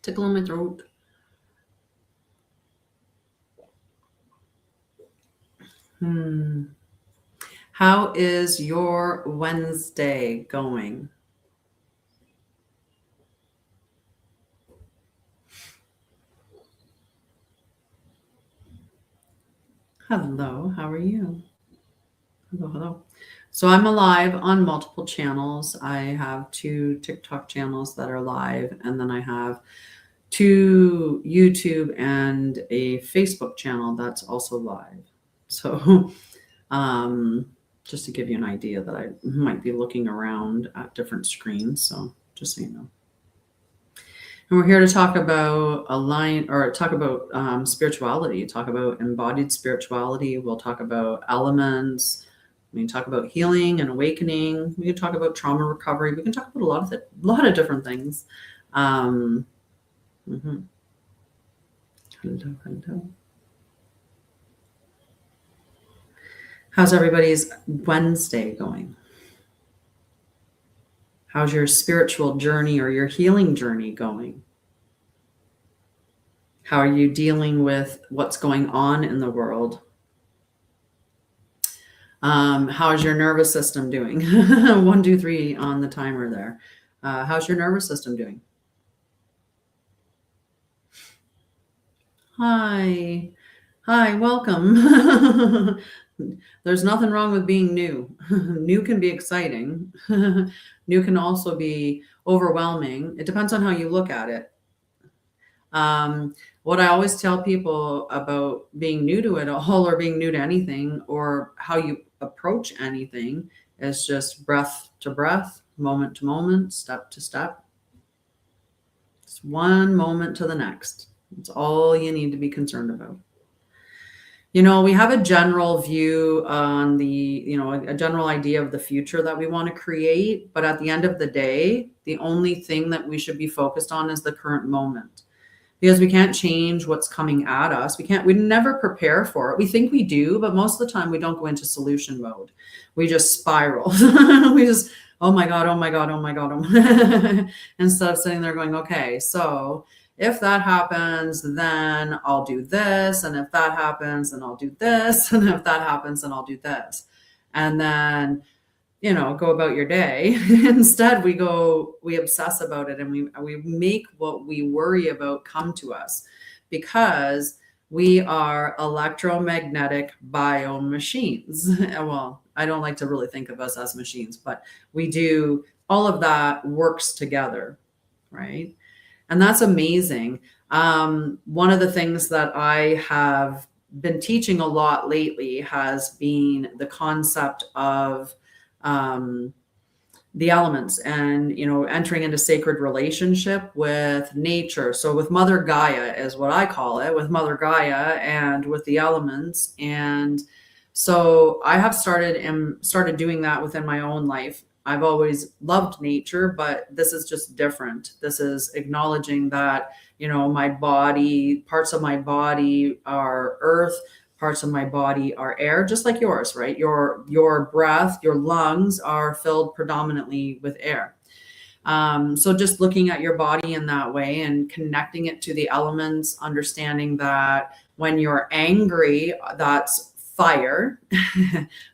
Tickle in my throat. How is your Wednesday going? Hello, how are you? Hello. So I'm alive on multiple channels. I have 2 TikTok channels that are live, and then I have 2 YouTube and a Facebook channel that's also live. So just to give you an idea that I might be looking around at different screens. So just so you know. And we're here to talk about spirituality, talk about embodied spirituality. We'll talk about elements. We can talk about healing and awakening. We can talk about trauma recovery. We can talk about a lot of different things. Hello. How's everybody's Wednesday going? How's your spiritual journey or your healing journey going? How are you dealing with what's going on in the world? How's your nervous system doing? 1, 2, 3 on the timer there. How's your nervous system doing? Hi, welcome. There's nothing wrong with being new. New can be exciting. New can also be overwhelming. It depends on how you look at it. What I always tell people about being new to it all, or being new to anything, or how you approach anything, is just breath to breath, moment to moment, step to step. It's one moment to the next. It's all you need to be concerned about. We have a general view on a general idea of the future that we want to create. But at the end of the day, the only thing that we should be focused on is the current moment. Because we can't change what's coming at us. We never prepare for it. We think we do, but most of the time we don't go into solution mode. We just spiral. We just, oh my God, oh my God, oh my God, oh my. Instead of sitting there going, okay, so if that happens, then I'll do this. And if that happens, then I'll do this. And if that happens, then I'll do this. And then go about your day. Instead, we obsess about it, and we make what we worry about come to us, because we are electromagnetic biomachines. Well, I don't like to really think of us as machines, but we do. All of that works together, right? And that's amazing. One of the things that I have been teaching a lot lately has been the concept of the elements, and entering into sacred relationship with nature. So with Mother Gaia is what I call it, with Mother Gaia and with the elements. And so I have started doing that within my own life. I've always loved nature, but this is just different. This is acknowledging that my body, parts of my body are earth, parts of my body are air, just like yours, right? Your breath, your lungs are filled predominantly with air. So just looking at your body in that way and connecting it to the elements, understanding that when you're angry, that's fire,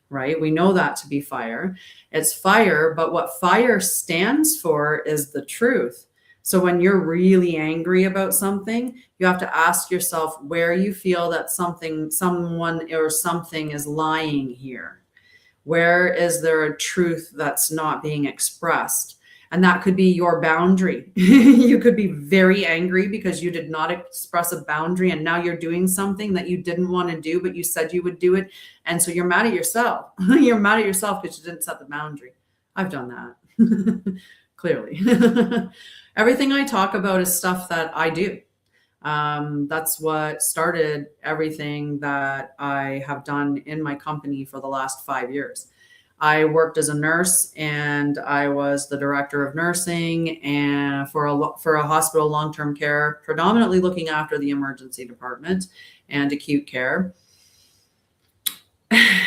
right? We know that to be fire. It's fire, but what fire stands for is the truth. So when you're really angry about something, you have to ask yourself where you feel that someone or something is lying here. Where is there a truth that's not being expressed? And that could be your boundary. You could be very angry because you did not express a boundary, and now you're doing something that you didn't want to do, but you said you would do it. And so you're mad at yourself. You're mad at yourself because you didn't set the boundary. I've done that. Clearly. Everything I talk about is stuff that I do. That's what started everything that I have done in my company for the last 5 years. I worked as a nurse, and I was the director of nursing and for a hospital long-term care, predominantly looking after the emergency department and acute care.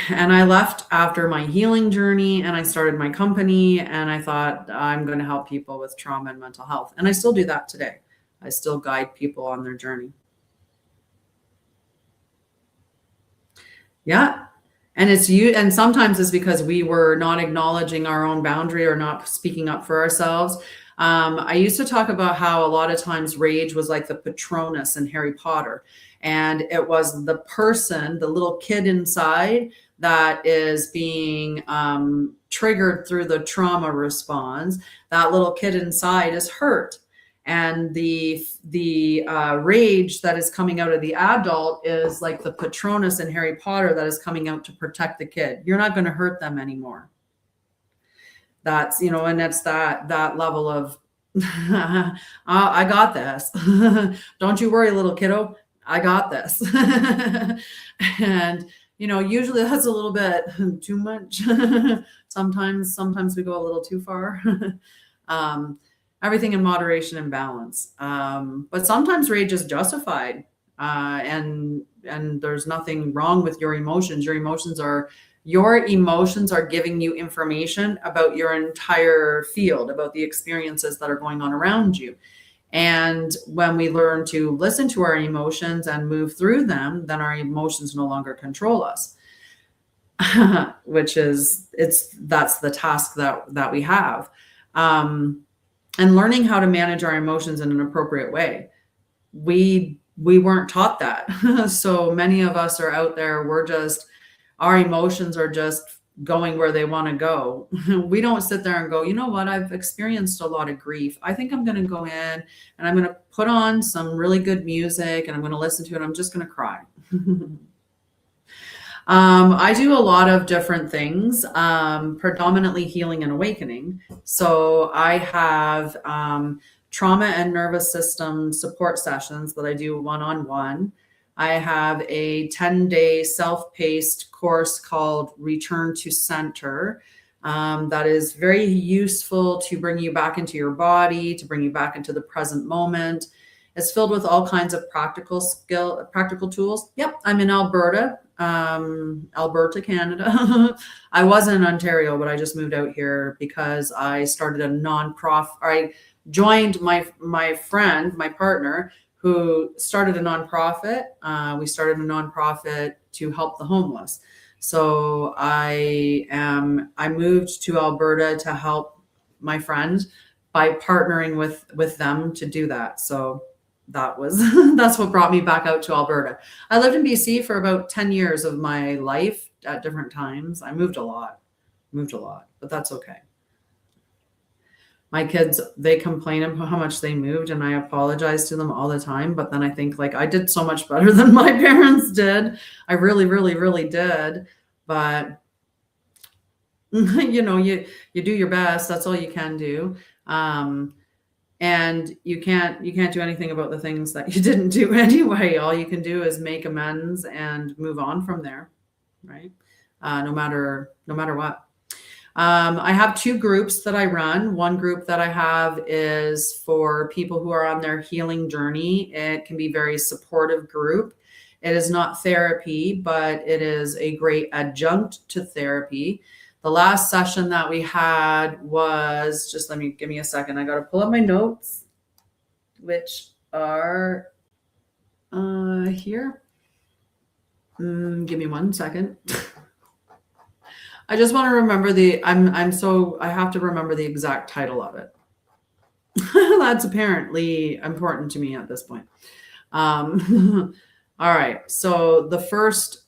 And I left after my healing journey, and I started my company, and I thought I'm going to help people with trauma and mental health. And I still do that today. I still guide people on their journey. Yeah. And it's you, and sometimes it's because we were not acknowledging our own boundary or not speaking up for ourselves. I used to talk about how a lot of times rage was like the Patronus in Harry Potter, and it was the person, the little kid inside, that is being triggered through the trauma response. That little kid inside is hurt, and the rage that is coming out of the adult is like the Patronus in Harry Potter that is coming out to protect the kid. You're not going to hurt them anymore. That's, and it's that level of I got this. Don't you worry, little kiddo, I got this. And usually that's a little bit too much. Sometimes we go a little too far. Everything in moderation and balance. But sometimes rage is justified, and there's nothing wrong with your emotions. Your emotions are giving you information about your entire field, about the experiences that are going on around you. And when we learn to listen to our emotions and move through them, then our emotions no longer control us. That's the task that we have. And learning how to manage our emotions in an appropriate way. We weren't taught that. So many of us are out there, our emotions are just going where they want to go. We don't sit there and go, you know what, I've experienced a lot of grief. I think I'm going to go in and I'm going to put on some really good music and I'm going to listen to it. I'm just going to cry. I do a lot of different things, predominantly healing and awakening. So I have trauma and nervous system support sessions that I do one-on-one. I have a 10-day self-paced course called Return to Center that is very useful to bring you back into your body, to bring you back into the present moment. It's filled with all kinds of practical tools. Yep, I'm in Alberta, Canada. I was in Ontario, but I just moved out here because I started a nonprofit. I joined my friend, my partner, who started a nonprofit. We started a nonprofit to help the homeless. So I moved to Alberta to help my friend by partnering with them to do that. So that's what brought me back out to Alberta. I lived in BC for about 10 years of my life at different times. I moved a lot, but that's okay. My kids, they complain about how much they moved, and I apologize to them all the time. But then I think, like, I did so much better than my parents did. I really, really, really did. But you do your best. That's all you can do. And you can't do anything about the things that you didn't do anyway. All you can do is make amends and move on from there, right? No matter what. I have two groups that I run. One group that I have is for people who are on their healing journey. It can be a very supportive group. It is not therapy, but it is a great adjunct to therapy. The last session that we had was, give me a second. I got to pull up my notes, which are here. Give me 1 second. I just want to remember I have to remember the exact title of it. That's apparently important to me at this point. All right. So the first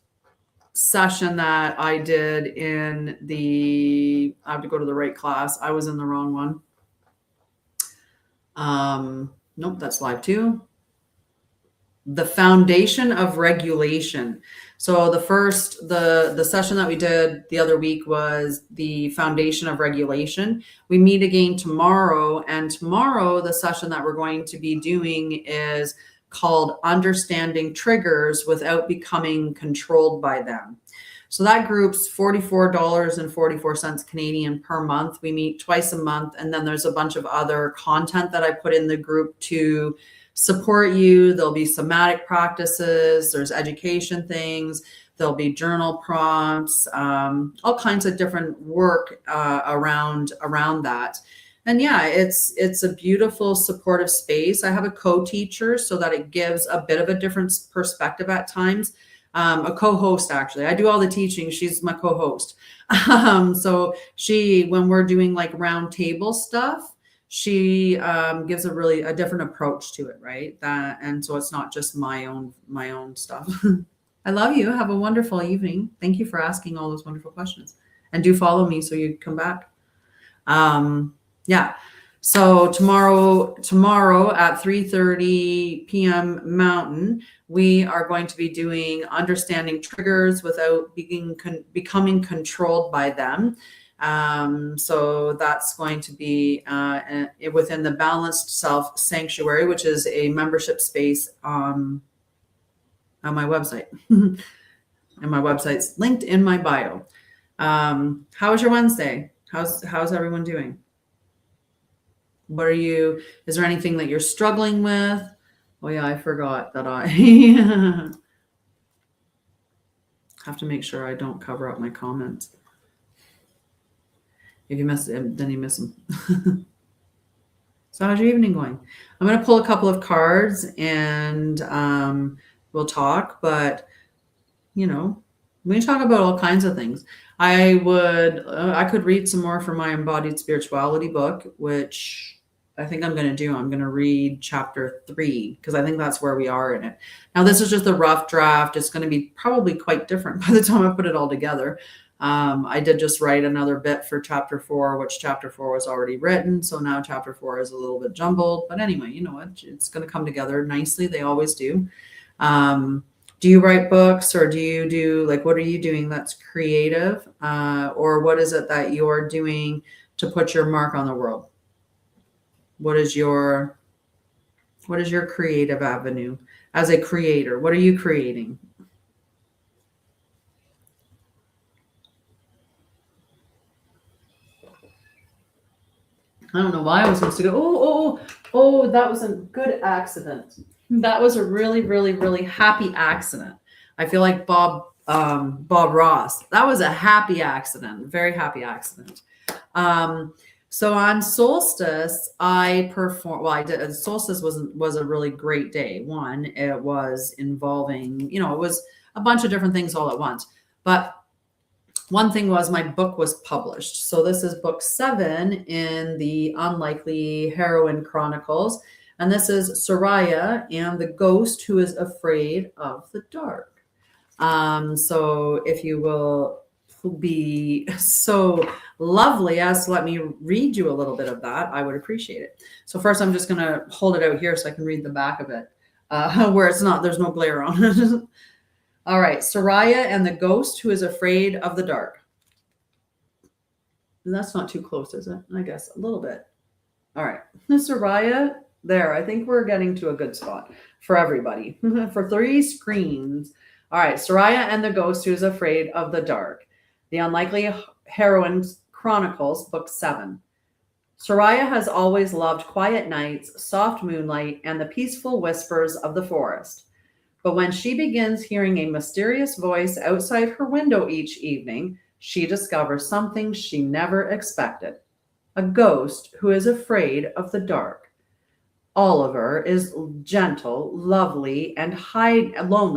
session that I did I have to go to the right class. I was in the wrong one. Nope, that's live too. The foundation of regulation. So the session that we did the other week was the foundation of regulation. We meet again tomorrow, and tomorrow the session that we're going to be doing is called Understanding Triggers Without Becoming Controlled by Them. So that group's $44.44 Canadian per month. We meet twice a month, and then there's a bunch of other content that I put in the group to support you. There'll be somatic practices, there's education things, there'll be journal prompts, all kinds of different work around that. And yeah, it's a beautiful supportive space. I have a co-teacher so that it gives a bit of a different perspective at times. A co-host, actually. I do all the teaching. She's my co-host. So when we're doing like round table stuff, she gives a different approach to it, right? And so it's not just my own stuff. I love you. Have a wonderful evening. Thank you for asking all those wonderful questions. And do follow me so you come back. Yeah. So tomorrow at 3:30 p.m. Mountain, we are going to be doing understanding triggers without becoming controlled by them. So that's going to be within the Balanced Self Sanctuary, which is a membership space on my website. And my website's linked in my bio. How was your Wednesday? How's everyone doing? Is there anything that you're struggling with? Oh yeah, I forgot that I have to make sure I don't cover up my comments. If you miss them, then you miss them. So how's your evening going? I'm going to pull a couple of cards and we'll talk, but we can talk about all kinds of things. I could read some more from my Embodied Spirituality book, which I think I'm going to do. I'm going to read chapter 3 because I think that's where we are in it. Now, this is just a rough draft. It's going to be probably quite different by the time I put it all together. I did just write another bit for chapter 4, which chapter 4 was already written. So now chapter 4 is a little bit jumbled. But anyway, you know what? It's going to come together nicely. They always do. Do you write books or do you do what are you doing that's creative? Or what is it that you're doing to put your mark on the world? What is your creative avenue as a creator? What are you creating? I don't know why I was supposed to go, oh, that was a good accident. That was a really, really, really happy accident. I feel like Bob Ross. That was a happy accident, very happy accident. So on solstice, I performed. Well, I did. Solstice was a really great day. One, it was involving, it was a bunch of different things all at once. But one thing was my book was published. So this is book 7 in the Unlikely Heroine Chronicles. And this is Sha'Ryah and the Ghost Who is Afraid of the Dark. So if you will be so lovely as to let me read you a little bit of that, I would appreciate it. So first I'm just going to hold it out here so I can read the back of it, where there's no glare on it. All right, Sha'Ryah and the Ghost Who is Afraid of the Dark. That's not too close, is it? I guess a little bit. All right, Sha'Ryah, there. I think we're getting to a good spot for everybody. For 3 screens. All right, Sha'Ryah and the Ghost Who is Afraid of the Dark. The Unlikely Heroines Chronicles, Book 7. Sha'Ryah has always loved quiet nights, soft moonlight, and the peaceful whispers of the forest. But when she begins hearing a mysterious voice outside her window each evening, she discovers something she never expected. A ghost who is afraid of the dark. Oliver is gentle, lonely, and hiding from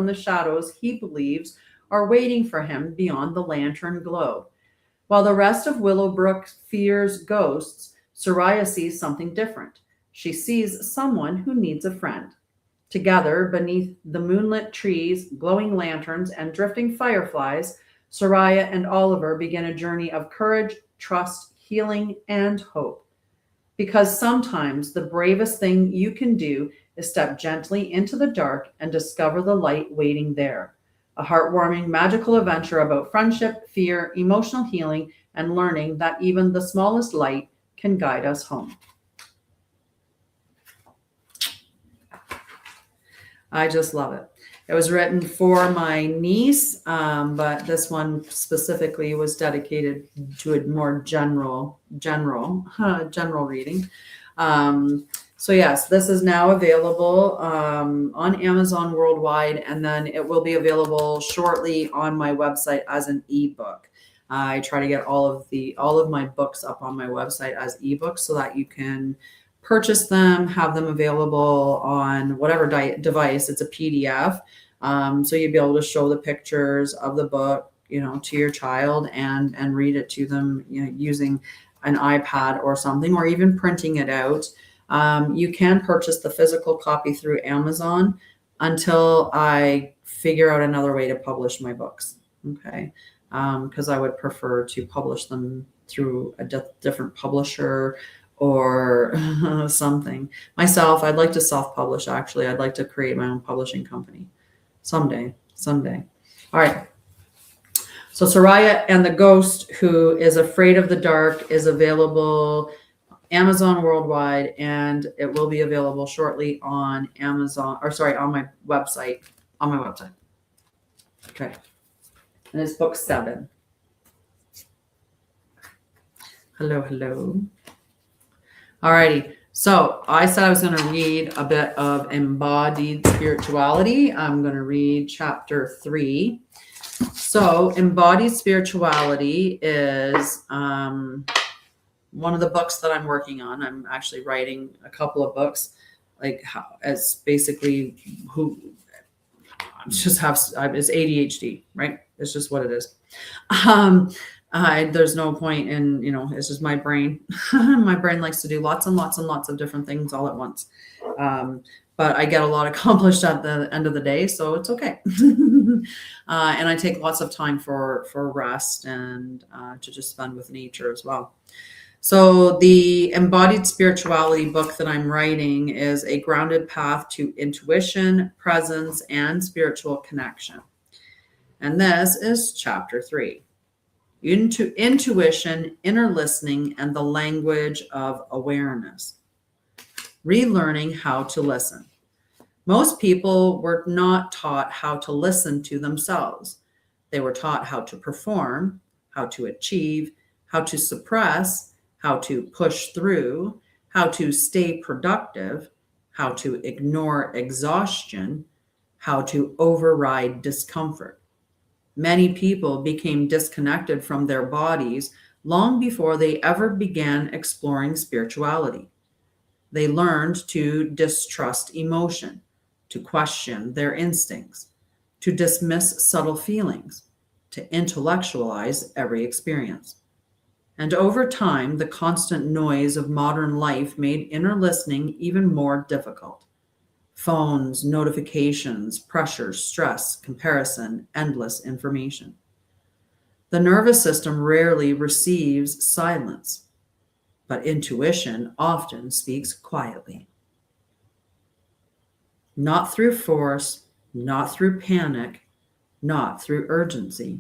the shadows he believes are waiting for him beyond the lantern glow. While the rest of Willowbrook fears ghosts, Sha'Ryah sees something different. She sees someone who needs a friend. Together, beneath the moonlit trees, glowing lanterns, and drifting fireflies, Sha'Ryah and Oliver begin a journey of courage, trust, healing, and hope. Because sometimes the bravest thing you can do is step gently into the dark and discover the light waiting there. A heartwarming, magical adventure about friendship, fear, emotional healing, and learning that even the smallest light can guide us home. I just love it. It was written for my niece, but this one specifically was dedicated to a more general reading. So yes, this is now available on Amazon worldwide, and then it will be available shortly on my website as an ebook. I try to get all of my books up on my website as ebooks so that you can purchase them, have them available on whatever device. It's a PDF. So you'd be able to show the pictures of the book, to your child and read it to them, using an iPad or something, or even printing it out. You can purchase the physical copy through Amazon until I figure out another way to publish my books. Okay. Because I would prefer to publish them through a different publisher or something. Myself, I'd like to self-publish, actually. I'd like to create my own publishing company someday. All right. So Sha'Ryah and the Ghost Who is Afraid of the Dark is available Amazon worldwide, and it will be available shortly on Amazon, on my website. Okay. And it's book 7. Hello. All righty. So I said I was going to read a bit of Embodied Spirituality. I'm going to read chapter 3. So Embodied Spirituality is one of the books that I'm working on. I'm actually writing a couple of books, it's ADHD, right? It's just what it is. There's no point in, it's just my brain. My brain likes to do lots and lots and lots of different things all at once. But I get a lot accomplished at the end of the day, so it's okay. And I take lots of time for rest and to just spend with nature as well. So the Embodied Spirituality book that I'm writing is a grounded path to intuition, presence, and spiritual connection. And this is chapter 3. Intuition, inner listening, and the language of awareness. Relearning how to listen. Most people were not taught how to listen to themselves. They were taught how to perform, how to achieve, how to suppress, how to push through, how to stay productive, how to ignore exhaustion, how to override discomfort. Many people became disconnected from their bodies long before they ever began exploring spirituality. They learned to distrust emotion, to question their instincts, to dismiss subtle feelings, to intellectualize every experience. And over time, the constant noise of modern life made inner listening even more difficult. Phones, notifications, pressure, stress, comparison, endless information. The nervous system rarely receives silence, but intuition often speaks quietly. Not through force, not through panic, not through urgency,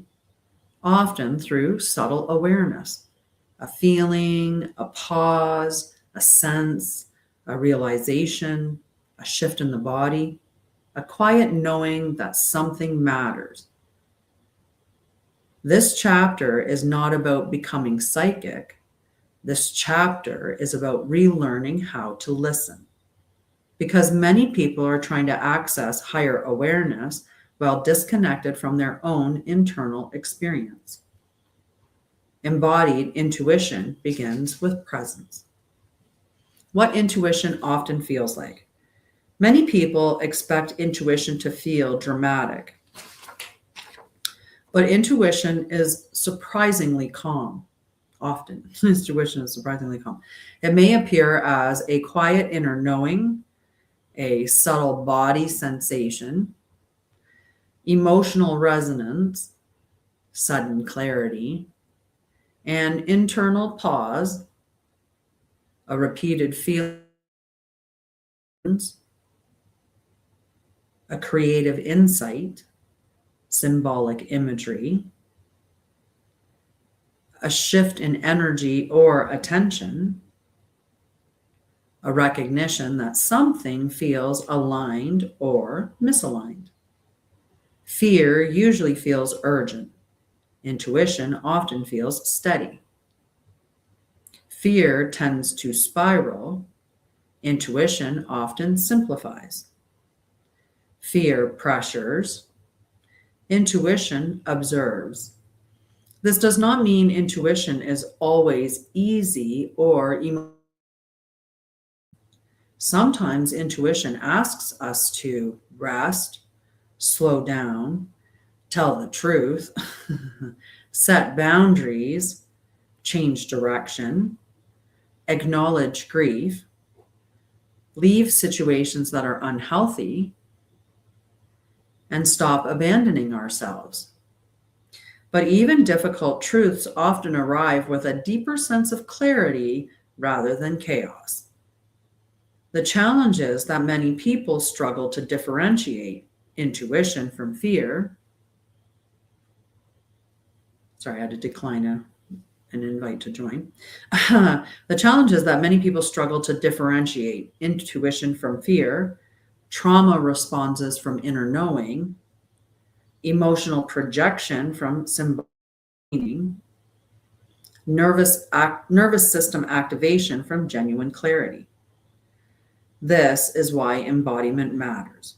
often through subtle awareness. A feeling, a pause, a sense, a realization, a shift in the body, a quiet knowing that something matters. This chapter is not about becoming psychic. This chapter is about relearning how to listen. Because many people are trying to access higher awareness while disconnected from their own internal experience. Embodied intuition begins with presence. What intuition often feels like. Many people expect intuition to feel dramatic, but intuition is surprisingly calm. Often, intuition is surprisingly calm. It may appear as a quiet inner knowing, a subtle body sensation, emotional resonance, sudden clarity, an internal pause, a repeated feeling, a creative insight, symbolic imagery, a shift in energy or attention, a recognition that something feels aligned or misaligned. Fear usually feels urgent. Intuition often feels steady. Fear tends to spiral. Intuition often simplifies. Fear pressures. Intuition observes. This does not mean intuition is always easy or sometimes intuition asks us to rest, slow down, tell the truth, set boundaries, change direction, acknowledge grief, leave situations that are unhealthy, and stop abandoning ourselves. But even difficult truths often arrive with a deeper sense of clarity rather than chaos. The challenge is that many people struggle to differentiate intuition from fear. Sorry, I had to decline an invite to join. The challenge is that many people struggle to differentiate intuition from fear, trauma responses from inner knowing, emotional projection from symbolic meaning, nervous system activation from genuine clarity. This is why embodiment matters.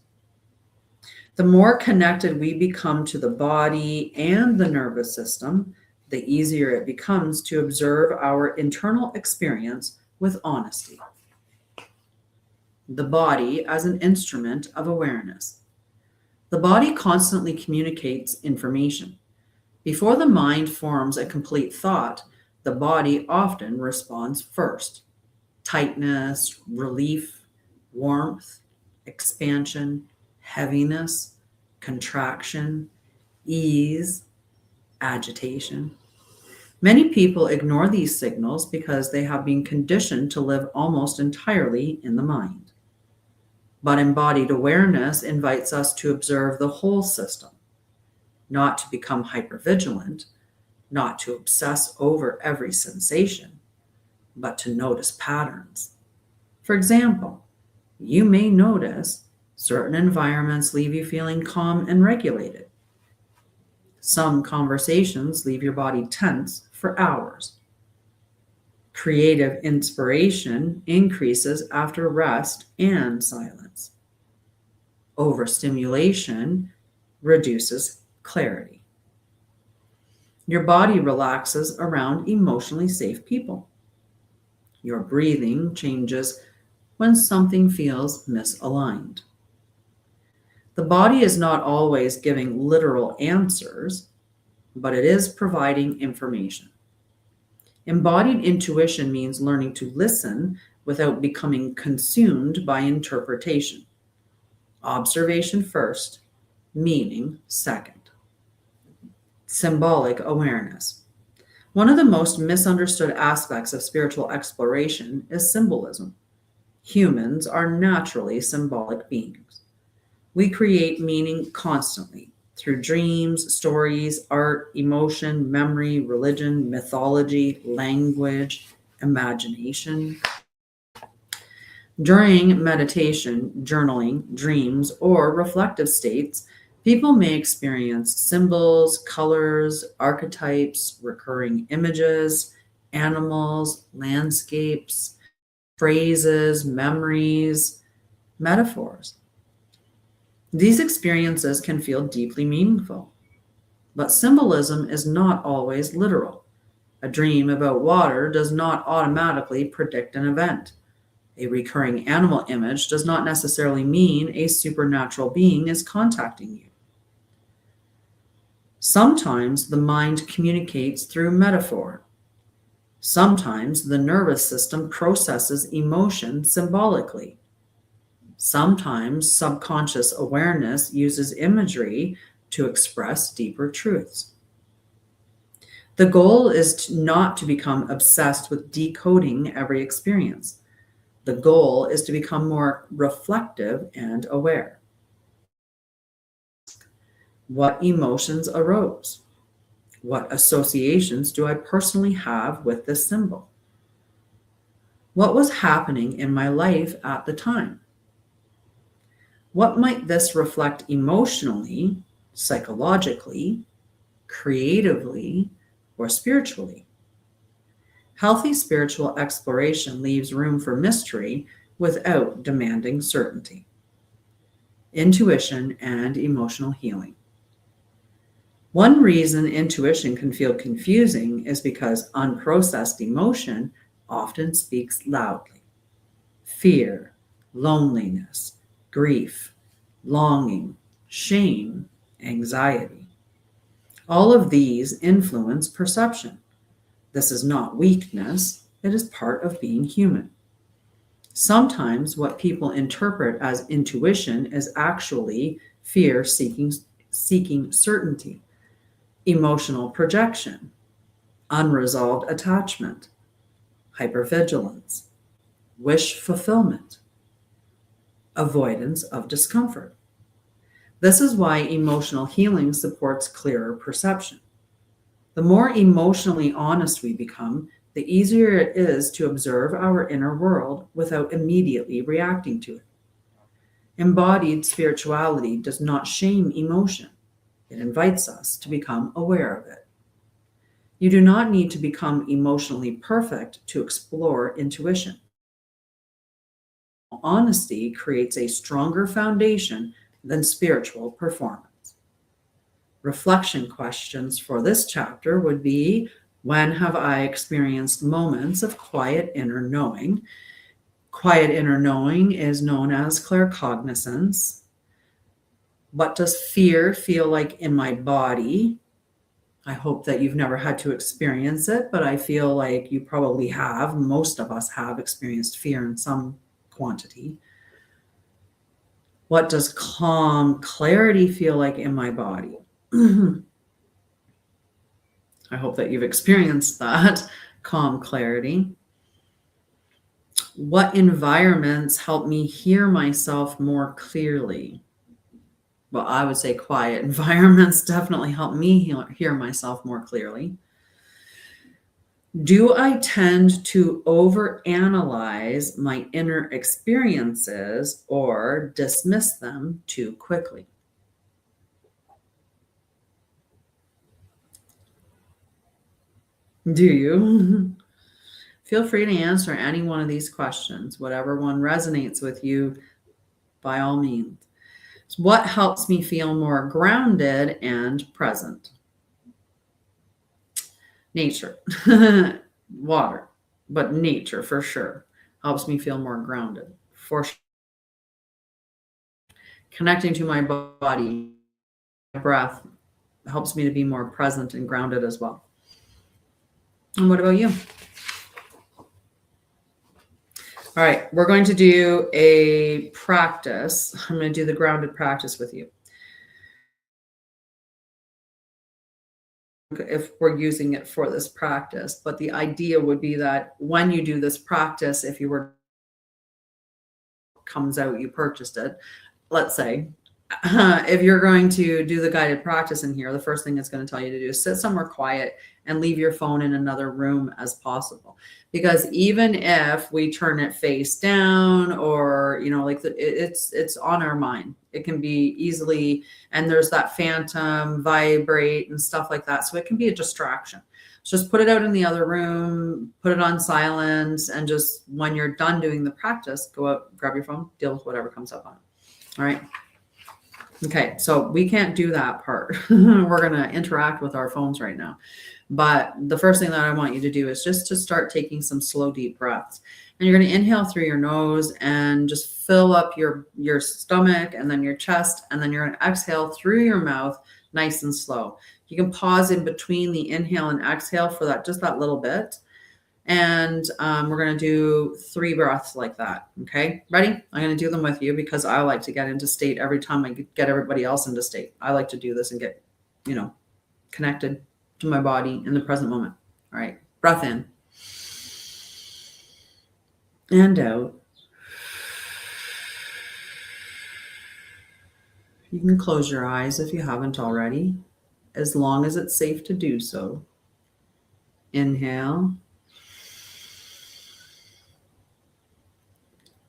The more connected we become to the body and the nervous system, the easier it becomes to observe our internal experience with honesty. The body as an instrument of awareness. The body constantly communicates information. Before the mind forms a complete thought, the body often responds first. Tightness, relief, warmth, expansion, heaviness, contraction, ease, agitation. Many people ignore these signals because they have been conditioned to live almost entirely in the mind. But embodied awareness invites us to observe the whole system, not to become hypervigilant, not to obsess over every sensation, but to notice patterns. For example, you may notice certain environments leave you feeling calm and regulated. Some conversations leave your body tense for hours. Creative inspiration increases after rest and silence. Overstimulation reduces clarity. Your body relaxes around emotionally safe people. Your breathing changes when something feels misaligned. The body is not always giving literal answers, but it is providing information. Embodied intuition means learning to listen without becoming consumed by interpretation. Observation first, meaning second. Symbolic awareness. One of the most misunderstood aspects of spiritual exploration is symbolism. Humans are naturally symbolic beings. We create meaning constantly through dreams, stories, art, emotion, memory, religion, mythology, language, imagination. During meditation, journaling, dreams, or reflective states, people may experience symbols, colors, archetypes, recurring images, animals, landscapes, phrases, memories, metaphors. These experiences can feel deeply meaningful, but symbolism is not always literal. A dream about water does not automatically predict an event. A recurring animal image does not necessarily mean a supernatural being is contacting you. Sometimes the mind communicates through metaphor. Sometimes the nervous system processes emotion symbolically. Sometimes subconscious awareness uses imagery to express deeper truths. The goal is not to become obsessed with decoding every experience. The goal is to become more reflective and aware. What emotions arose? What associations do I personally have with this symbol? What was happening in my life at the time? What might this reflect emotionally, psychologically, creatively, or spiritually? Healthy spiritual exploration leaves room for mystery without demanding certainty. Intuition and emotional healing. One reason intuition can feel confusing is because unprocessed emotion often speaks loudly. Fear, loneliness, grief, longing, shame, anxiety. All of these influence perception. This is not weakness, it is part of being human. Sometimes what people interpret as intuition is actually fear seeking certainty, emotional projection, unresolved attachment, hypervigilance, wish fulfillment, avoidance of discomfort. This is why emotional healing supports clearer perception. The more emotionally honest we become, the easier it is to observe our inner world without immediately reacting to it. Embodied spirituality does not shame emotion, it invites us to become aware of it. You do not need to become emotionally perfect to explore intuition. Honesty creates a stronger foundation than spiritual performance. Reflection questions for this chapter would be: when have I experienced moments of quiet inner knowing? Quiet inner knowing is known as claircognizance. What does fear feel like in my body? I hope that you've never had to experience it, but I feel like you probably have. Most of us have experienced fear in some quantity. What does calm clarity feel like in my body? I hope that you've experienced that calm clarity. What environments help me hear myself more clearly? Well, I would say quiet environments definitely help me hear myself more clearly. Do I tend to overanalyze my inner experiences or dismiss them too quickly? Do you? Feel free to answer any one of these questions, whatever one resonates with you, by all means. So what helps me feel more grounded and present? Nature, water, but nature for sure helps me feel more grounded. For sure. Connecting to my body, breath helps me to be more present and grounded as well. And what about you? All right, we're going to do a practice. I'm going to do the grounded practice with you. If we're using it for this practice, but the idea would be that when you do this practice, if you were comes out, you purchased it, let's say, if you're going to do the guided practice in here, the first thing it's going to tell you to do is sit somewhere quiet and leave your phone in another room as possible. Because even if we turn it face down, or like it's on our mind, it can be easily, and there's that phantom vibrate and stuff like that, so it can be a distraction. So just put it out in the other room, put it on silent, and just when you're done doing the practice, go out, grab your phone, deal with whatever comes up on it. All right. Okay, so we can't do that part. We're going to interact with our phones right now. But the first thing that I want you to do is just to start taking some slow, deep breaths. And you're going to inhale through your nose and just fill up your stomach and then your chest. And then you're going to exhale through your mouth, nice and slow. You can pause in between the inhale and exhale for that, just that little bit. And we're going to do 3 breaths like that. Okay, ready? I'm going to do them with you because I like to get into state every time I get everybody else into state. I like to do this and get, connected to my body in the present moment. All right, breath in and out. You can close your eyes if you haven't already, as long as it's safe to do so. Inhale.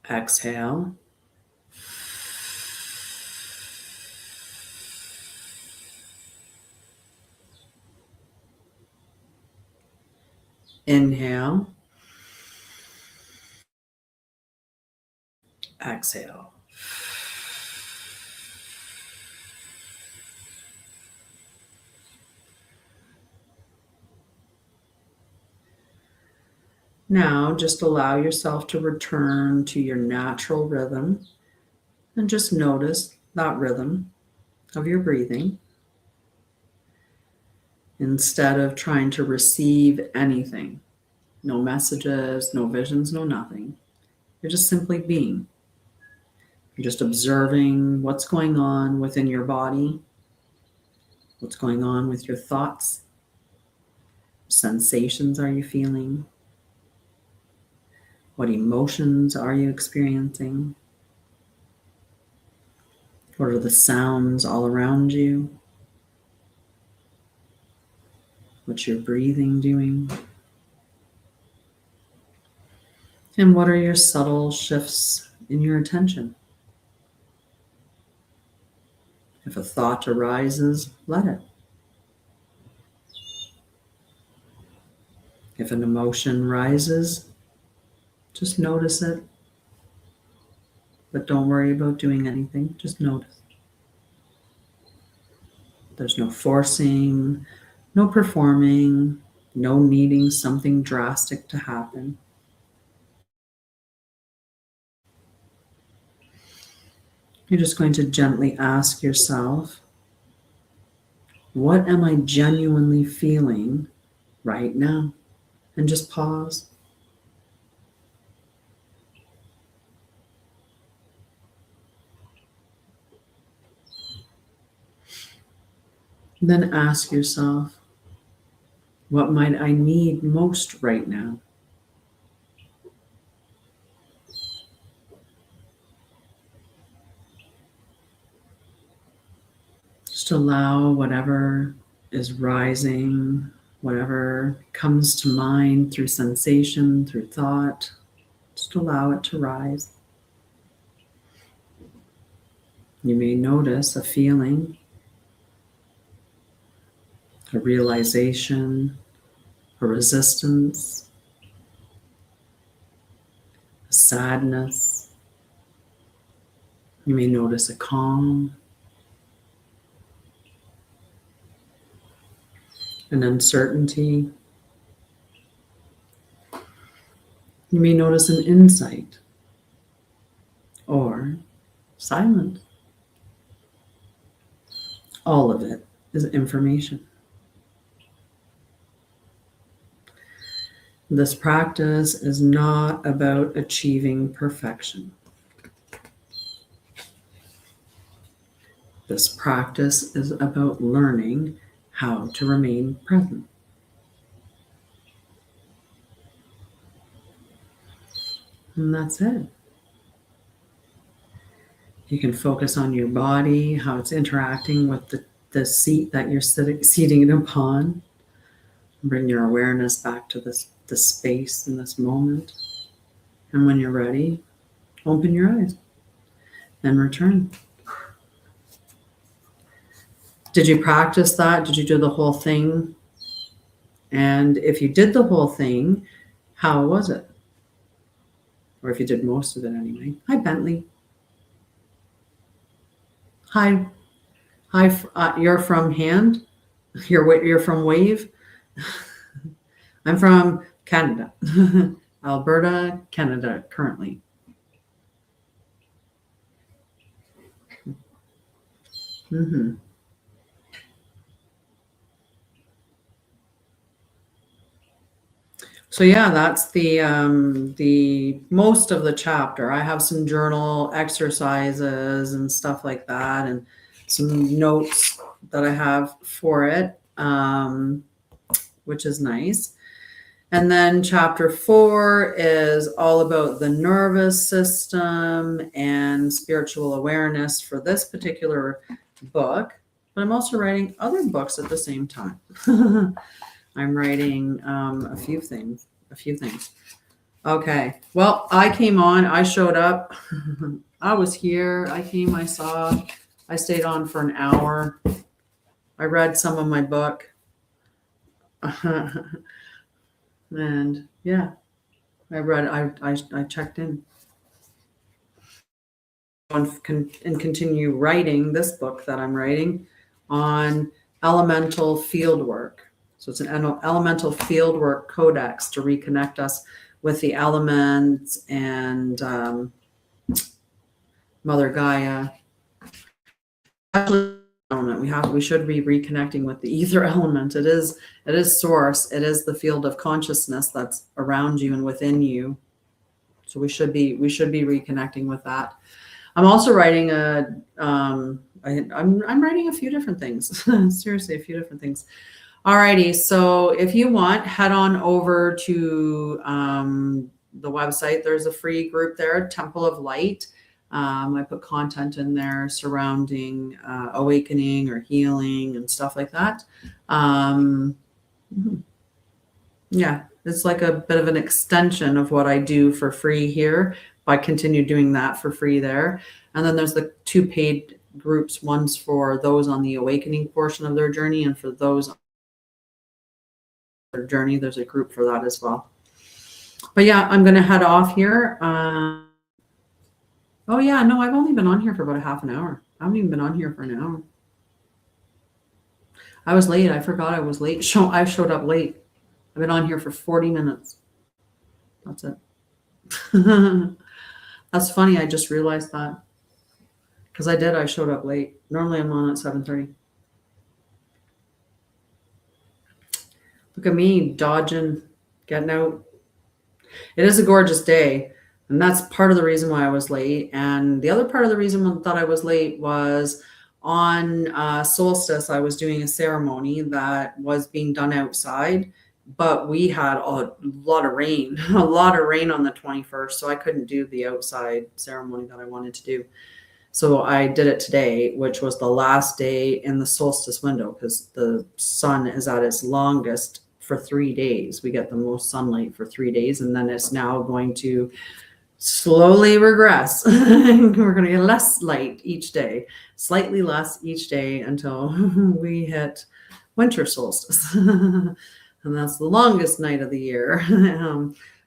Exhale. Inhale. Exhale. Now, just allow yourself to return to your natural rhythm and just notice that rhythm of your breathing instead of trying to receive anything. No messages, no visions, no nothing. You're just simply being. You're just observing what's going on within your body, what's going on with your thoughts. Sensations are you feeling? What emotions are you experiencing? What are the sounds all around you? What's your breathing doing? And what are your subtle shifts in your attention? If a thought arises, let it. If an emotion rises, just notice it. But don't worry about doing anything, just notice. There's no forcing, no performing, no needing something drastic to happen. You're just going to gently ask yourself, what am I genuinely feeling right now? And just pause. And then ask yourself, what might I need most right now? Just allow whatever is rising, whatever comes to mind through sensation, through thought, just allow it to rise. You may notice a feeling, a realization, a resistance, a sadness. You may notice a calm, an uncertainty. You may notice an insight or silence. All of it is information. This practice is not about achieving perfection. This practice is about learning how to remain present. And that's it. You can focus on your body, how it's interacting with the seat that you're seating it upon. Bring your awareness back to this space in this moment. And when you're ready, open your eyes and return. Did you practice that? Did you do the whole thing? And if you did the whole thing, how was it? Or if you did most of it anyway. Hi, Bentley. Hi. You're from Hand? You're from Wave? I'm from Canada. Alberta, Canada, currently. Mm-hmm. So yeah, that's the most of the chapter. I have some journal exercises and stuff like that, and some notes that I have for it, which is nice. And then chapter 4 is all about the nervous system and spiritual awareness for this particular book. But I'm also writing other books at the same time. I'm writing a few things. Okay. Well, I came on. I showed up. I was here. I came. I saw. I stayed on for an hour. I read some of my book. And yeah, I read. I checked in. And continue writing this book that I'm writing on elemental field work. So it's an elemental fieldwork codex to reconnect us with the elements and Mother Gaia. Element. We should be reconnecting with the ether element. It is source. It is the field of consciousness that's around you and within you. So we should be reconnecting with that. I'm also writing I'm writing a few different things. Seriously, a few different things. Alrighty, so if you want, head on over to the website. There's a free group there, Temple of Light. I put content in there surrounding awakening or healing and stuff like that. Yeah, it's like a bit of an extension of what I do for free here. I continue doing that for free there. And then there's the 2 paid groups. One's for those on the awakening portion of their journey, and for those on their journey, there's a group for that as well. But yeah, I'm going to head off here. Oh yeah, no, I've only been on here for about a half an hour. I haven't even been on here for an hour. I was late. I forgot I was late. I showed up late. I've been on here for 40 minutes. That's it. That's funny. I just realized that. Because I showed up late. Normally I'm on at 7:30. Look at me dodging, getting out. It is a gorgeous day. And that's part of the reason why I was late. And the other part of the reason that I was late was on solstice, I was doing a ceremony that was being done outside, but we had a lot of rain on the 21st. So I couldn't do the outside ceremony that I wanted to do. So I did it today, which was the last day in the solstice window, because the sun is at its longest for 3 days. We get the most sunlight for 3 days, and then it's now going to slowly regress. We're going to get less light each day, slightly less each day, until we hit winter solstice. And that's the longest night of the year.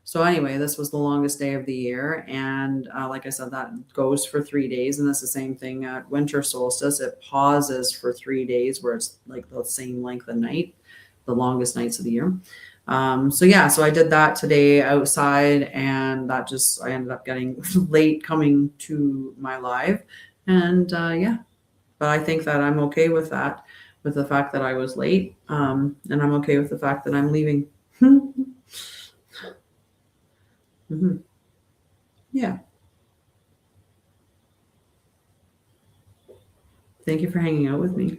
So anyway, this was the longest day of the year. And like I said, that goes for 3 days. And that's the same thing at winter solstice. It pauses for 3 days, where it's like the same length of night, the longest nights of the year. So yeah, so I did that today outside, and I ended up getting late coming to my live. And yeah, but I think that I'm okay with that, with the fact that I was late. And I'm okay with the fact that I'm leaving. Yeah. Thank you for hanging out with me.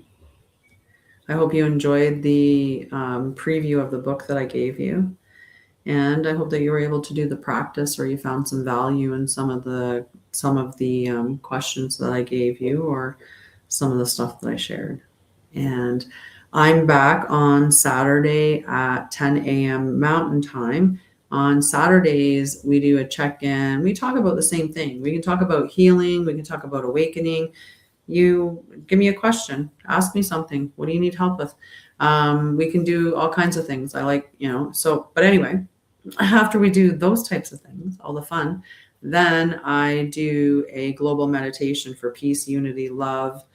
I hope you enjoyed the preview of the book that I gave you. And I hope that you were able to do the practice, or you found some value in some of the questions that I gave you, or some of the stuff that I shared. And I'm back on Saturday at 10 a.m. Mountain Time. On Saturdays, we do a check-in. We talk about the same thing. We can talk about healing. We can talk about awakening. You give me a question, ask me something. What do you need help with? We can do all kinds of things. I like, but anyway, after we do those types of things, all the fun, then I do a global meditation for peace, unity, love,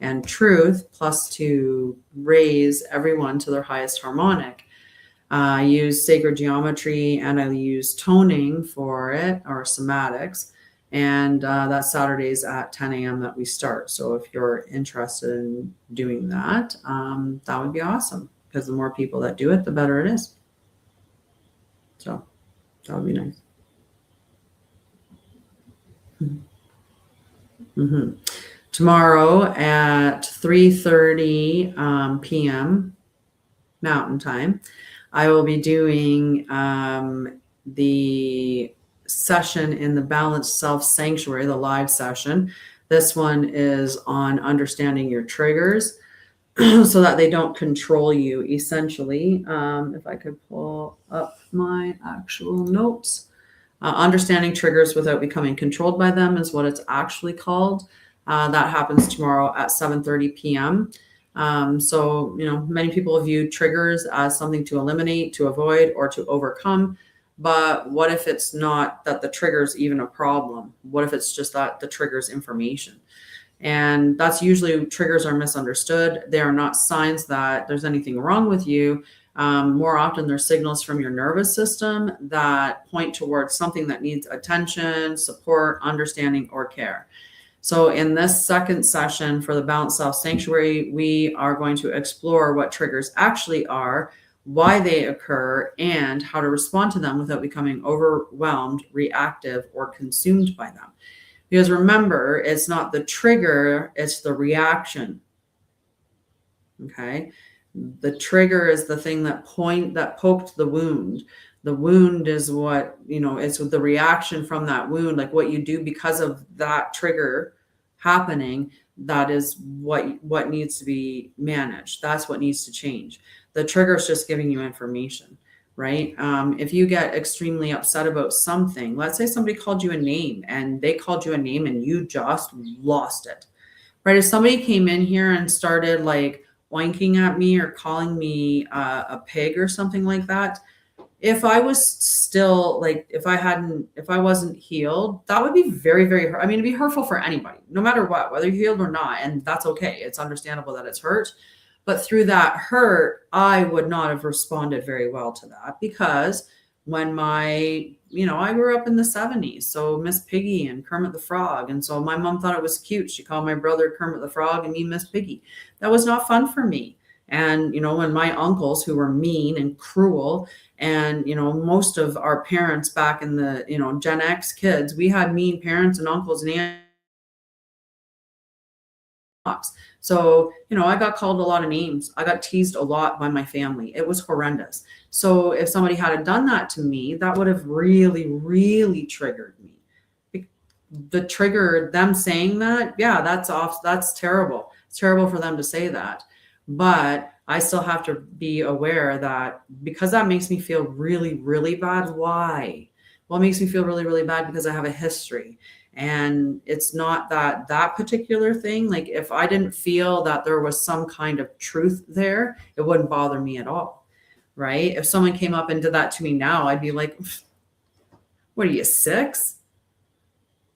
and truth, plus to raise everyone to their highest harmonic. I use sacred geometry, and I use toning for it, or somatics. And that's Saturdays at 10 a.m. that we start. So if you're interested in doing that, that would be awesome, because the more people that do it, the better it is. So that would be nice. Tomorrow at 3:30 p.m. Mountain Time, I will be doing the session in the Balanced Self Sanctuary, the live session. This one is on understanding your triggers so that they don't control you, essentially. If I could pull up my actual notes. Understanding triggers without becoming controlled by them is what it's actually called. That happens tomorrow at 7:30 p.m. So, many people view triggers as something to eliminate, to avoid, or to overcome. But what if it's not that the trigger is even a problem? What if it's just that the trigger's information? And that's usually, triggers are misunderstood. They are not signs that there's anything wrong with you. More often, they're signals from your nervous system that point towards something that needs attention, support, understanding, or care. So in this second session for the Balanced Self Sanctuary, we are going to explore what triggers actually are, why they occur, and how to respond to them without becoming overwhelmed, reactive, or consumed by them. Because remember, it's not the trigger, it's the reaction. Okay? The trigger is the thing that poked the wound. The wound is what, it's the reaction from that wound, like what you do because of that trigger happening. That is what needs to be managed. That's what needs to change. The trigger is just giving you information, right? If you get extremely upset about something, let's say somebody called you a name and they called you a name and you just lost it, right? If somebody came in here and started like oinking at me or calling me a pig or something like that, if I was still like, if I wasn't healed, that would be very, very hurt. I mean, it'd be hurtful for anybody, no matter what, whether you're healed or not. And that's okay. It's understandable that it's hurt. But through that hurt, I would not have responded very well to that, because when I grew up in the 70s. So Miss Piggy and Kermit the Frog. And so my mom thought it was cute. She called my brother Kermit the Frog and me Miss Piggy. That was not fun for me. And, when my uncles, who were mean and cruel, and, most of our parents back in the, Gen X kids, we had mean parents and uncles and aunts. So, I got called a lot of names. I got teased a lot by my family. It was horrendous. So if somebody had done that to me, that would have really, really triggered me. The trigger, them saying that, yeah, that's terrible. It's terrible for them to say that. But I still have to be aware that, because that makes me feel really, really bad. Why? Well, it makes me feel really, really bad because I have a history. And it's not that particular thing. Like, if I didn't feel that there was some kind of truth there, it wouldn't bother me at all. Right? If someone came up and did that to me now, I'd be like, what are you, 6?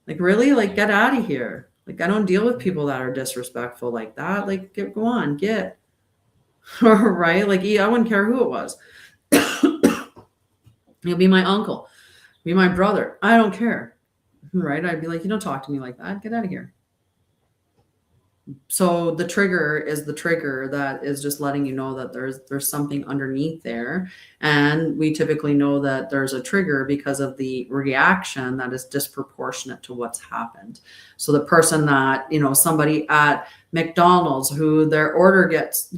Like, really? Like, get out of here. Like, I don't deal with people that are disrespectful like that. Like, go on, get. Right? Like, I wouldn't care who it was. You'll be my uncle, be my brother. I don't care. Right? I'd be like, you don't talk to me like that. Get out of here. So the trigger is the trigger that is just letting you know that there's something underneath there. And we typically know that there's a trigger because of the reaction that is disproportionate to what's happened. So the person that, somebody at McDonald's who their order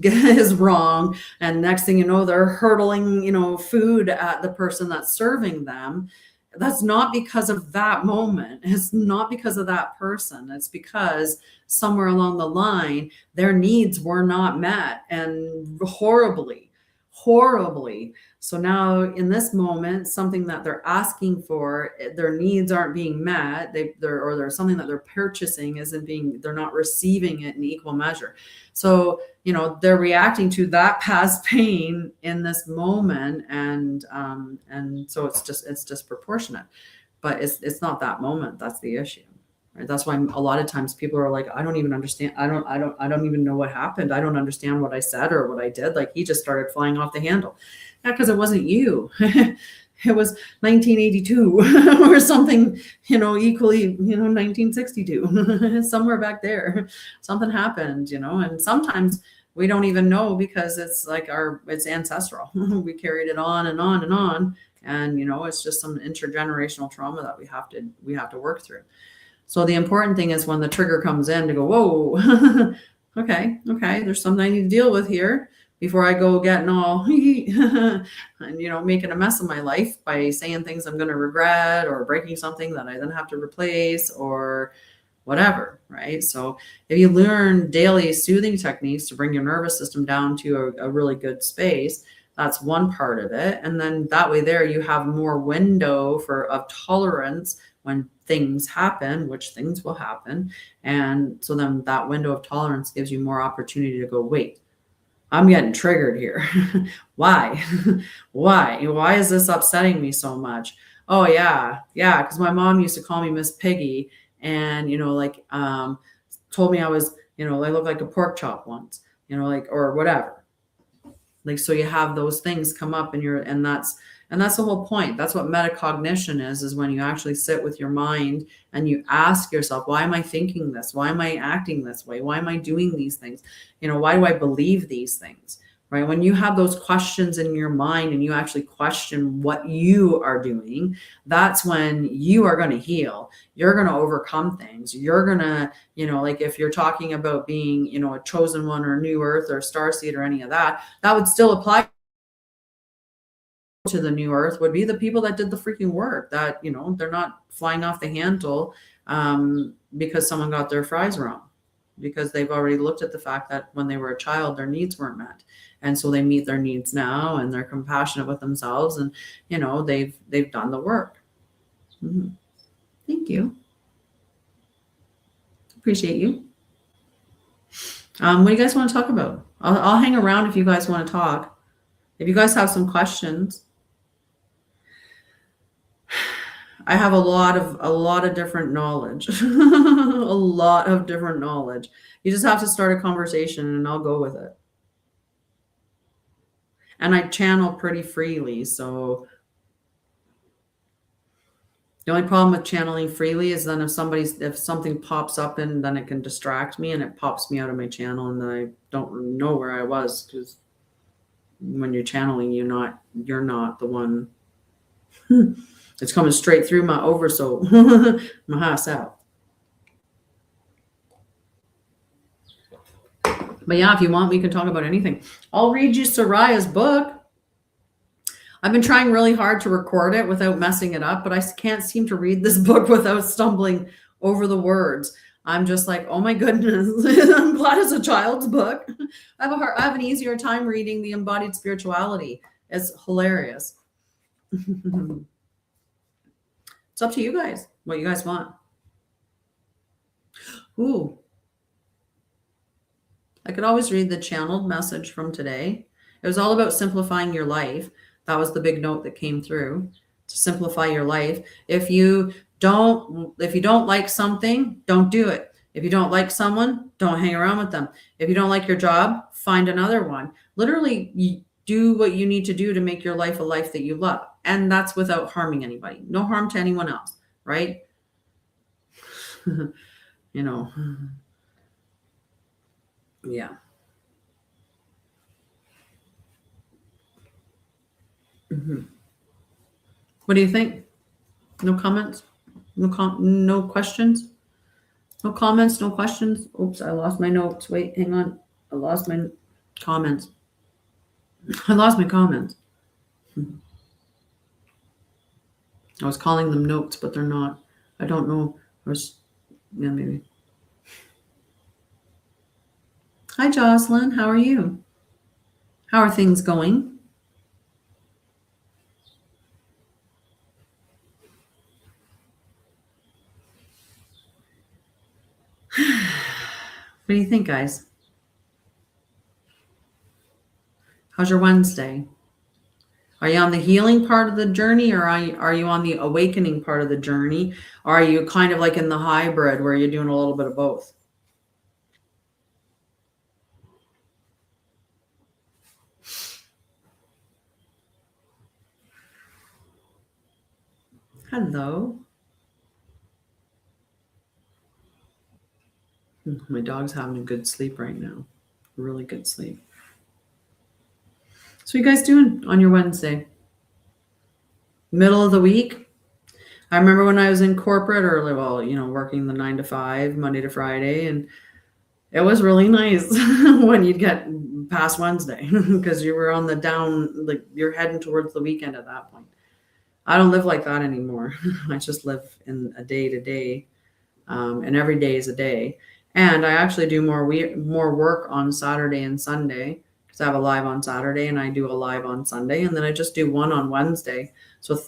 is wrong, and next thing you know, they're hurtling, food at the person that's serving them. That's not because of that moment. It's not because of that person. It's because somewhere along the line, their needs were not met, and horribly. So now in this moment, something that they're asking for, their needs aren't being met. There's something that they're purchasing they're not receiving it in equal measure. So, they're reacting to that past pain in this moment. And so it's disproportionate, but it's not that moment. That's the issue. Right? That's why a lot of times people are like, I don't even understand. I don't even know what happened. I don't understand what I said or what I did. Like, he just started flying off the handle. Yeah, because it wasn't you. It was 1982 or something, equally, 1962, somewhere back there. Something happened, and sometimes we don't even know, because it's like it's ancestral. We carried it on and on and on. And, it's just some intergenerational trauma that we have to work through. So the important thing is when the trigger comes in, to go, whoa, okay, there's something I need to deal with here before I go getting all and, making a mess of my life by saying things I'm going to regret, or breaking something that I then have to replace, or whatever, right? So if you learn daily soothing techniques to bring your nervous system down to a really good space, that's one part of it. And then that way there you have more window of tolerance when things happen, which things will happen. And so then that window of tolerance gives you more opportunity to go, wait, I'm getting triggered here. Why? Why is this upsetting me so much? Oh yeah. Because my mom used to call me Miss Piggy, and, told me I was, I looked like a pork chop once, or whatever. Like, so you have those things come up and that's the whole point. That's what metacognition is when you actually sit with your mind and you ask yourself, why am I thinking this? Why am I acting this way? Why am I doing these things? Why do I believe these things? Right? When you have those questions in your mind and you actually question what you are doing, that's when you are going to heal. You're going to overcome things. You're going to, like if you're talking about being, a chosen one or new earth or starseed or any of that, that would still apply to the new earth, would be the people that did the freaking work, that, they're not flying off the handle because someone got their fries wrong, because they've already looked at the fact that when they were a child, their needs weren't met. And so they meet their needs now and they're compassionate with themselves and, they've done the work. Mm-hmm. Thank you. Appreciate you. What do you guys want to talk about? I'll hang around if you guys want to talk. If you guys have some questions. I have a lot of different knowledge. A lot of different knowledge. You just have to start a conversation and I'll go with it. And I channel pretty freely, so the only problem with channeling freely is then if something pops up and then it can distract me and it pops me out of my channel and then I don't know where I was, because when you're channeling, you're not the one. It's coming straight through my oversoul. My house out. But yeah, if you want, we can talk about anything. I'll read you Sha'Ryah's book. I've been trying really hard to record it without messing it up, but I can't seem to read this book without stumbling over the words. I'm just like, oh my goodness. I'm glad it's a child's book. I have an easier time reading the Embodied Spirituality. It's hilarious. It's up to you guys, what you guys want. Ooh. I could always read the channeled message from today. It was all about simplifying your life. That was the big note that came through, to simplify your life. If you don't like something, don't do it. If you don't like someone, don't hang around with them. If you don't like your job, find another one. Literally, you do what you need to do to make your life a life that you love. And that's without harming anybody. No harm to anyone else, right? Yeah. Mm-hmm. What do you think? No comments? No questions? No comments, no questions? Oops, I lost my notes. Wait, hang on. I lost my comments. I lost my comments. I was calling them notes, but they're not. I don't know. Yeah, maybe. Hi, Jocelyn. How are you? How are things going? What do you think, guys? How's your Wednesday? Are you on the healing part of the journey, or are you on the awakening part of the journey? Or are you kind of like in the hybrid where you're doing a little bit of both? Hello. My dog's having a good sleep right now. Really good sleep. So what are you guys doing on your Wednesday? Middle of the week? I remember when I was in corporate, or working the 9 to 5, Monday to Friday, and it was really nice when you'd get past Wednesday because you were on the down, like you're heading towards the weekend at that point. I don't live like that anymore. I just live in a day to day, and every day is a day. And I actually do more work on Saturday and Sunday, because I have a live on Saturday and I do a live on Sunday, and then I just do one on Wednesday. So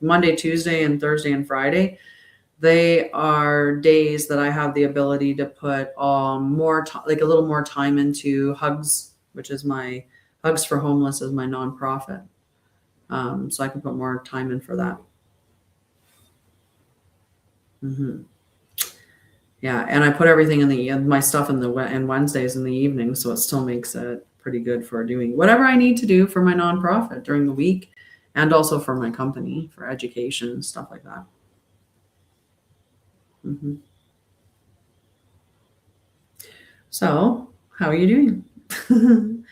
Monday, Tuesday, and Thursday and Friday, they are days that I have the ability to put like a little more time into Hugs, which is my Hugs for Homeless is my nonprofit. So I can put more time in for that. Mm-hmm. Yeah, and I put everything in my stuff in Wednesdays in the evening, so it still makes it pretty good for doing whatever I need to do for my nonprofit during the week, and also for my company for education, stuff like that. Mm-hmm. So, how are you doing?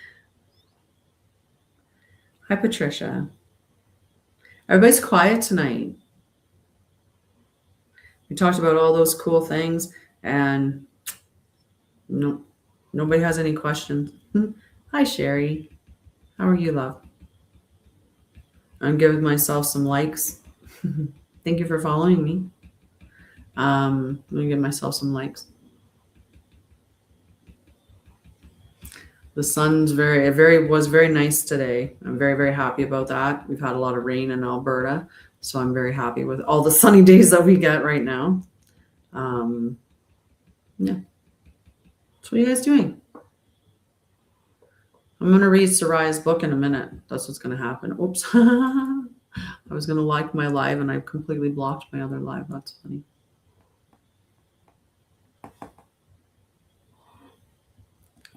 Hi, Patricia. Everybody's quiet tonight. We talked about all those cool things, and no, nobody has any questions. Hi, Sherry. How are you, love? I'm giving myself some likes. Thank you for following me. Let me give myself some likes. The sun's was very nice today. I'm very, very happy about that. We've had a lot of rain in Alberta, so I'm very happy with all the sunny days that we get right now. Yeah. So what are you guys doing? I'm going to read Sha'Ryah's book in a minute. That's what's going to happen. Oops. I was going to like my live and I completely blocked my other live. That's funny.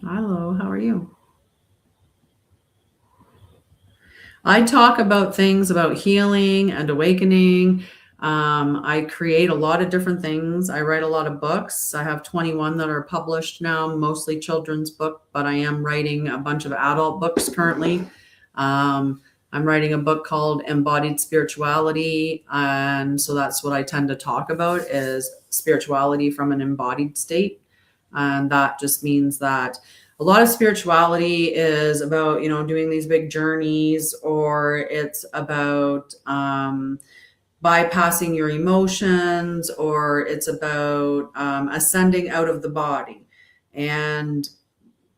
Hello, how are you? I talk about things about healing and awakening. I create a lot of different things. I write a lot of books. I have 21 that are published now, mostly children's book, but I am writing a bunch of adult books currently. I'm writing a book called Embodied Spirituality. And so that's what I tend to talk about is spirituality from an embodied state. And that just means that a lot of spirituality is about, doing these big journeys, or it's about bypassing your emotions, or it's about ascending out of the body. And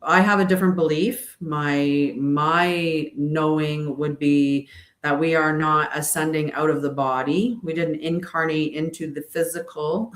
I have a different belief. My knowing would be that we are not ascending out of the body. We didn't incarnate into the physical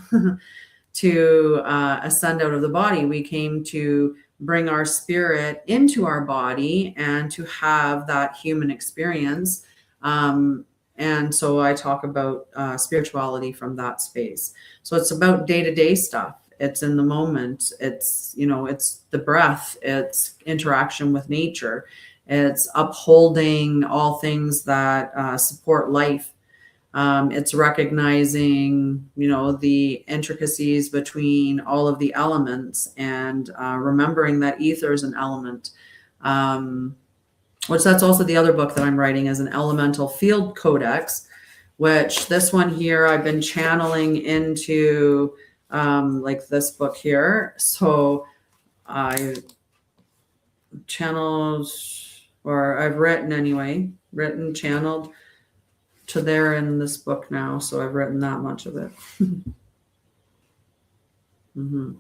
to ascend out of the body. We came to bring our spirit into our body and to have that human experience. And so I talk about spirituality from that space. So it's about day-to-day stuff. It's in the moment. It's, it's the breath. It's interaction with nature. It's upholding all things that support life. It's recognizing, the intricacies between all of the elements, and remembering that ether is an element. Which that's also the other book that I'm writing, is an elemental field codex, which this one here I've been channeling into like this book here. So I channeled, or I've written anyway, channeled to there in this book now. So I've written that much of it. Mm-hmm.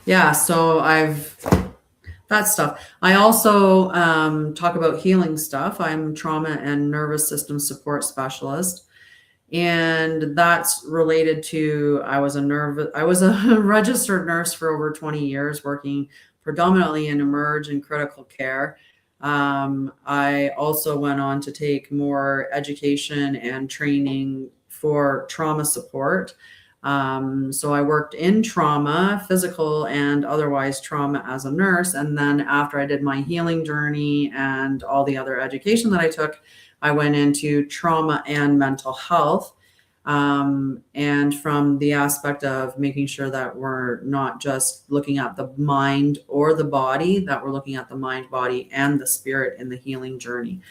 Yeah, so that stuff. I also talk about healing stuff. I'm trauma and nervous system support specialist. And that's related to, I was a registered nurse for over 20 years, working predominantly in emerge and critical care. I also went on to take more education and training for trauma support. So I worked in trauma, physical and otherwise trauma, as a nurse. And then after I did my healing journey and all the other education that I took, I went into trauma and mental health. And from the aspect of making sure that we're not just looking at the mind or the body, that we're looking at the mind, body, and the spirit in the healing journey.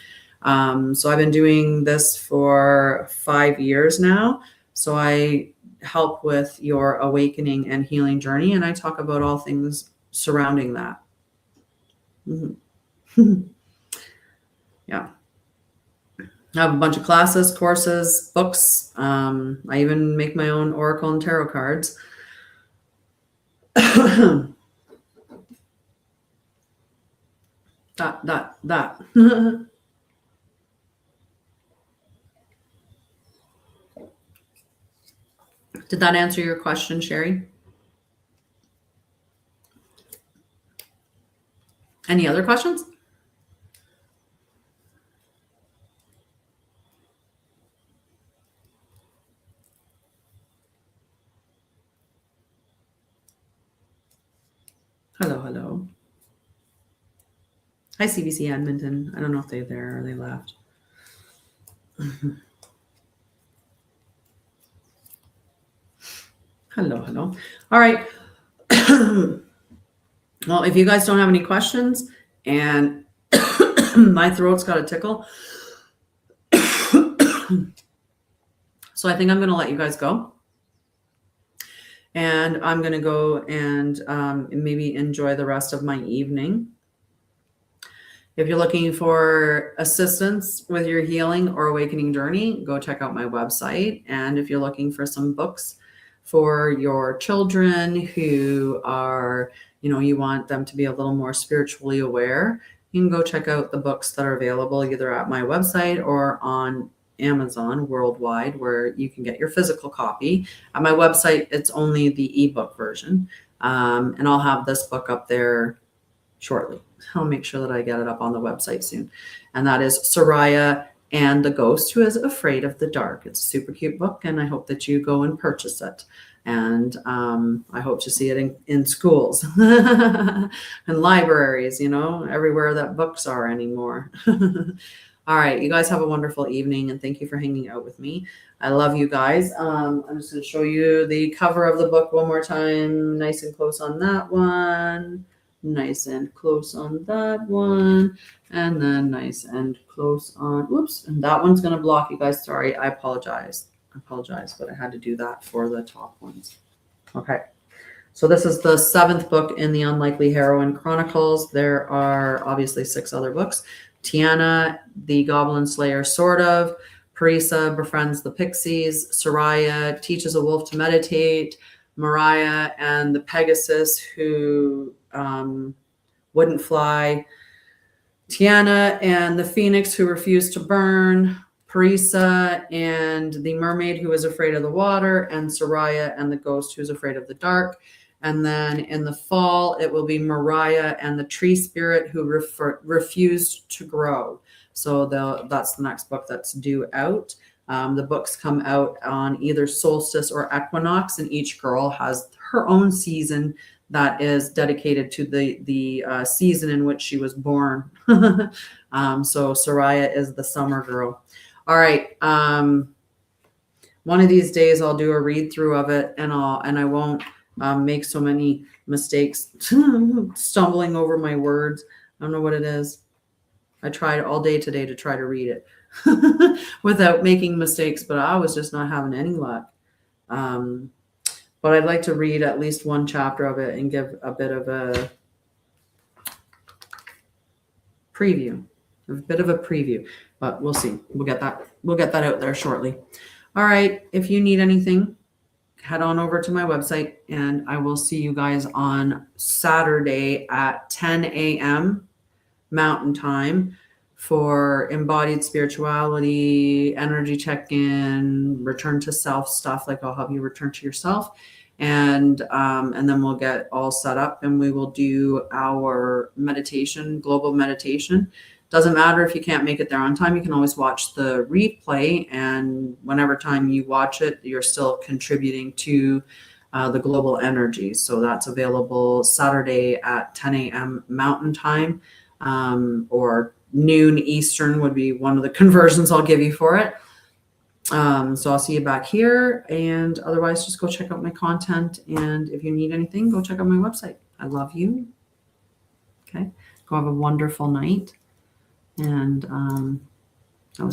So I've been doing this for 5 years now. So I help with your awakening and healing journey, and I talk about all things surrounding that. Mm-hmm. Yeah. I have a bunch of classes, courses, books. I even make my own oracle and tarot cards. that. Did that answer your question, Sherry? Any other questions? Hello, hello. Hi, CBC Edmonton. I don't know if they're there or they left. Hello, hello. All right. Well, if you guys don't have any questions and my throat's got a tickle, so I think I'm going to let you guys go. And I'm going to go and maybe enjoy the rest of my evening. If you're looking for assistance with your healing or awakening journey, go check out my website. And if you're looking for some books for your children who are, you want them to be a little more spiritually aware, you can go check out the books that are available either at my website or on Amazon worldwide, where you can get your physical copy. At my website, it's only the ebook version. And I'll have this book up there shortly. I'll make sure that I get it up on the website soon. And that is Sha'Ryah and the Ghost Who Is Afraid of the Dark. It's a super cute book, and I hope that you go and purchase it. And I hope to see it in schools and libraries, everywhere that books are anymore. All right, you guys have a wonderful evening, and thank you for hanging out with me. I love you guys. I'm just going to show you the cover of the book one more time, nice and close on that one. Nice and close on that one, and then nice and close on, whoops, and that one's going to block you guys. Sorry, I apologize, but I had to do that for the top ones. Okay, so this is the 7th book in the Unlikely Heroine Chronicles. There are obviously 6 other books. Tiana, the Goblin Slayer, sort of. Parisa befriends the pixies. Sha'Ryah teaches a wolf to meditate. Mariah and the Pegasus who wouldn't fly. Tiana and the Phoenix who refused to burn. Parisa and the Mermaid who was afraid of the water. And Sha'Ryah and the Ghost who's afraid of the dark. And then in the fall, it will be Mariah and the Tree Spirit who refused to grow. So that's the next book that's due out. The books come out on either solstice or equinox, and each girl has her own season that is dedicated to the season in which she was born. So Sha'Ryah is the summer girl. All right. One of these days I'll do a read through of it, and I won't make so many mistakes, stumbling over my words. I don't know what it is. I tried all day today to try to read it without making mistakes, but I was just not having any luck. But I'd like to read at least one chapter of it and give a bit of a preview, but we'll see. We'll get that out there shortly. All right. If you need anything, head on over to my website, and I will see you guys on Saturday at 10 a.m. Mountain Time for Embodied Spirituality, energy check-in, return to self stuff. Like I'll help you return to yourself, and then we'll get all set up, and we will do our meditation, global meditation. Doesn't matter if you can't make it there on time. You can always watch the replay, and whenever time you watch it, you're still contributing to the global energy. So that's available Saturday at 10 a.m. Mountain Time. Or noon Eastern would be one of the conversions I'll give you for it. So I'll see you back here, and otherwise just go check out my content. And if you need anything, go check out my website. I love you. Okay. Go have a wonderful night, and I'll see you.